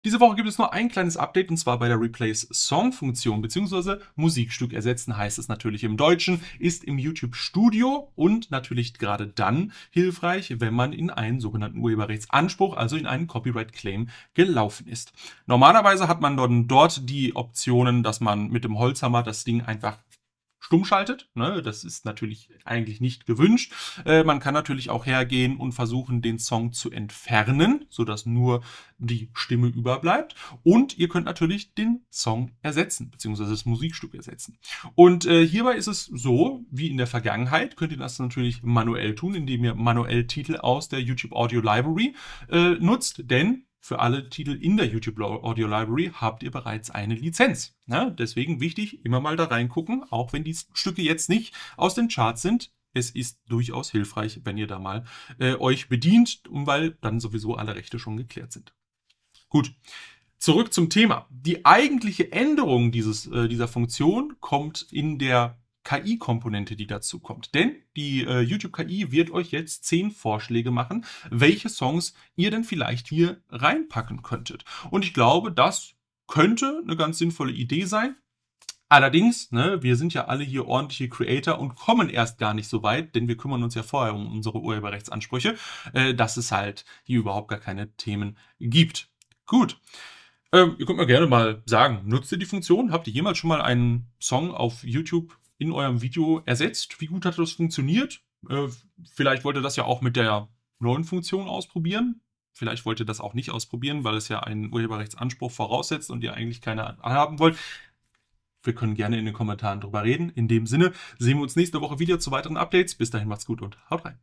Diese Woche gibt es nur ein kleines Update und zwar bei der Replace Song Funktion bzw. Musikstück ersetzen heißt es natürlich im Deutschen, ist im YouTube Studio und natürlich gerade dann hilfreich, wenn man in einen sogenannten Urheberrechtsanspruch, also in einen Copyright Claim gelaufen ist. Normalerweise hat man dann dort die Optionen, dass man mit dem Holzhammer das Ding einfach stumm schaltet. Ne? Das ist natürlich eigentlich nicht gewünscht. Man kann natürlich auch hergehen und versuchen, den Song zu entfernen, sodass nur die Stimme überbleibt. Und ihr könnt natürlich den Song ersetzen, beziehungsweise das Musikstück ersetzen. Und hierbei ist es so, wie in der Vergangenheit, könnt ihr das natürlich manuell tun, indem ihr manuell Titel aus der YouTube Audio Library nutzt, denn für alle Titel in der YouTube Audio Library habt ihr bereits eine Lizenz. Ja, deswegen wichtig, immer mal da reingucken, auch wenn die Stücke jetzt nicht aus den Charts sind. Es ist durchaus hilfreich, wenn ihr da mal euch bedient, weil dann sowieso alle Rechte schon geklärt sind. Gut, zurück zum Thema. Die eigentliche Änderung dieser Funktion kommt in der KI-Komponente, die dazu kommt. Denn die YouTube-KI wird euch jetzt 10 Vorschläge machen, welche Songs ihr denn vielleicht hier reinpacken könntet. Und ich glaube, das könnte eine ganz sinnvolle Idee sein. Allerdings, ne, wir sind ja alle hier ordentliche Creator und kommen erst gar nicht so weit, denn wir kümmern uns ja vorher um unsere Urheberrechtsansprüche, dass es halt hier überhaupt gar keine Themen gibt. Gut. Ihr könnt mir gerne mal sagen, nutzt ihr die Funktion? Habt ihr jemals schon mal einen Song auf YouTube in eurem Video ersetzt? Wie gut hat das funktioniert? Vielleicht wollt ihr das ja auch mit der neuen Funktion ausprobieren. Vielleicht wollt ihr das auch nicht ausprobieren, weil es ja einen Urheberrechtsanspruch voraussetzt und ihr eigentlich keine haben wollt. Wir können gerne in den Kommentaren drüber reden. In dem Sinne sehen wir uns nächste Woche wieder zu weiteren Updates. Bis dahin macht's gut und haut rein.